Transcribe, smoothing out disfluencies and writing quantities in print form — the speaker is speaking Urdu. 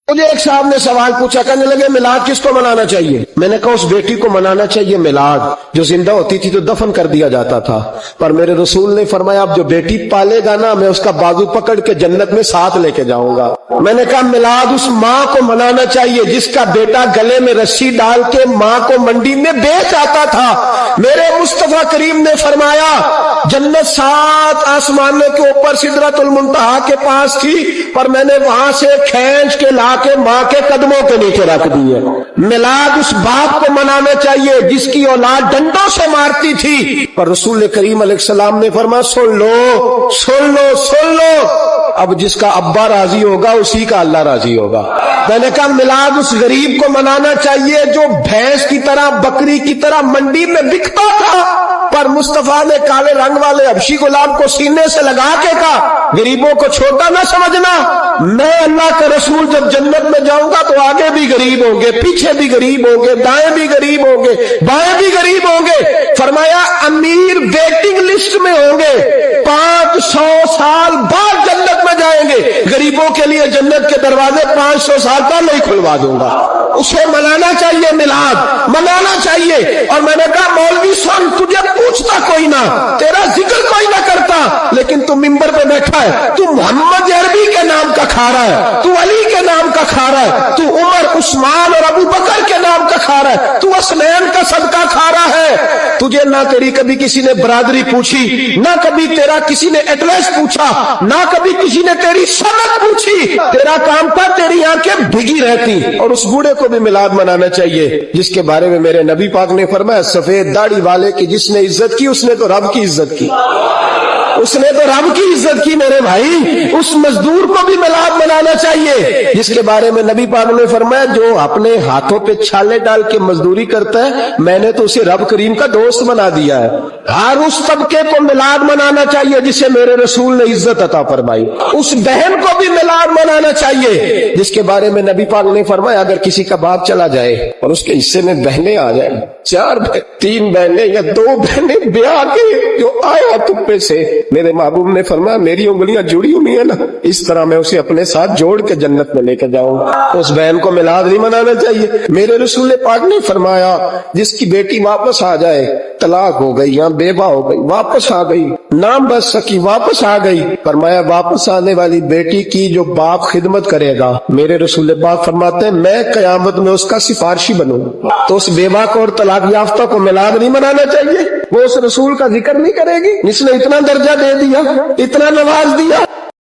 مجھے ایک صاحب نے سوال پوچھا، کہنے لگے میلاد کس کو منانا چاہیے؟ میں نے کہا اس بیٹی کو منانا چاہیے میلاد جو زندہ ہوتی تھی تو دفن کر دیا جاتا تھا، پر میرے رسول نے فرمایا اب جو بیٹی پالے گا نا میں اس کا بازو پکڑ کے جنت میں ساتھ لے کے جاؤں گا۔ میں نے کہا میلاد اس ماں کو منانا چاہیے جس کا بیٹا گلے میں رسی ڈال کے ماں کو منڈی میں بیچ آتا تھا۔ میرے مصطفیٰ کریم نے فرمایا جنت 7 آسمانوں کے اوپر سدرۃ المنتہا کے پاس تھی، پر میں نے وہاں سے کھینچ کے لا کے ماں کے قدموں کے نیچے رکھ دی ہے۔ میلاد اس باپ کو منانا چاہیے جس کی اولاد ڈنڈوں سے مارتی تھی، پر رسول کریم علیہ السلام نے فرمایا سن لو سن لو سن لو، اب جس کا ابا راضی ہوگا اسی کا اللہ راضی ہوگا۔ میں نے کہا میلاد اس غریب کو منانا چاہیے جو بھینس کی طرح بکری کی طرح منڈی میں بکتا تھا، پر مصطفیٰ نے کالے رنگ والے حبشی غلام کو سینے سے لگا کے کہا غریبوں کو چھوٹا نہ سمجھنا، میں اللہ کا رسول جب جنت میں جاؤں گا تو آگے بھی غریب ہوں گے، پیچھے بھی غریب ہوں گے، دائیں بھی غریب ہوں گے، بائیں بھی غریب ہوں گے۔ فرمایا امیر ویٹنگ لسٹ میں ہوں گے، 500 سال بعد جنت میں جائیں گے، غریبوں کے لیے جنت کے دروازے 500 سال پہلے ہی کھلوا دوں گا۔ اسے منانا چاہیے، میلاد منانا چاہیے۔ اور میں نے کہا مولوی سن تجھے پوچھتا کوئی نہ، تیرا ذکر کوئی نہ کرتا، لیکن تو ممبر پہ بیٹھا ہے، تو محمد عربی کے نام کا کھا رہا ہے، تو علی کے نام کا کھا رہا ہے، تو عمر عثمان اور ابو بکر کے نام کا کھا رہا ہے، تو اسنین کا صدقہ کھا رہا ہے۔ تجھے نہ تیری کبھی کسی نے برادری پوچھی، نہ کبھی تیرا کسی نے ایڈریس پوچھا، نہ کبھی کسی نے تیری سند پوچھی، تیرا کام تھا تیری آنکھیں بھیگی رہتی۔ اور اس بوڑھے کو بھی میلاد منانا چاہیے جس کے بارے میں میرے نبی پاک نے فرمایا سفید داڑھی والے کی جس نے عزت کی اس نے تو رب کی عزت کی، اس نے تو رب کی عزت کی میرے بھائی۔ اس مزدور کو بھی میلاد منانا چاہیے جس کے بارے میں نبی پاک نے فرمایا جو اپنے ہاتھوں پہ چھالے ڈال کے مزدوری کرتا ہے میں نے تو اسے رب کریم کا دوست بنا دیا ہے۔ ہر اس طبقے کو میلاد منانا چاہیے جسے میرے رسول نے عزت عطا فرمائی۔ اس بہن کو بھی میلاد منانا چاہیے جس کے بارے میں نبی پاک نے فرمایا اگر کسی کا باپ چلا جائے اور اس کے حصے میں بہنیں آ جائیں، 3 بہنیں یا 2 بہنیں بیاہ کے جو آیا تپے سے، میرے محبوب نے فرمایا میری انگلیاں جڑی ہوئی ہیں نا اس طرح میں اسے اپنے ساتھ جوڑ کے جنت میں لے کے جاؤں گا۔ اس بہن کو میلاد نہیں منانا چاہیے۔ میرے رسول پاک نے فرمایا جس کی بیٹی واپس آ جائے، طلاق ہو گئی یا بیوہ ہو گئی، واپس آ گئی، نام بچ سکی واپس آ گئی، فرمایا واپس آنے والی بیٹی کی جو باپ خدمت کرے گا میرے رسول پاک فرماتے ہیں میں قیامت میں اس کا سفارشی بنوں۔ تو اس بیوہ کو اور طلاق یافتہ کو میلاد نہیں منانا چاہیے؟ وہ اس رسول کا ذکر نہیں کرے گی جس نے اتنا درجہ دے دیا، اتنا نواز دیا؟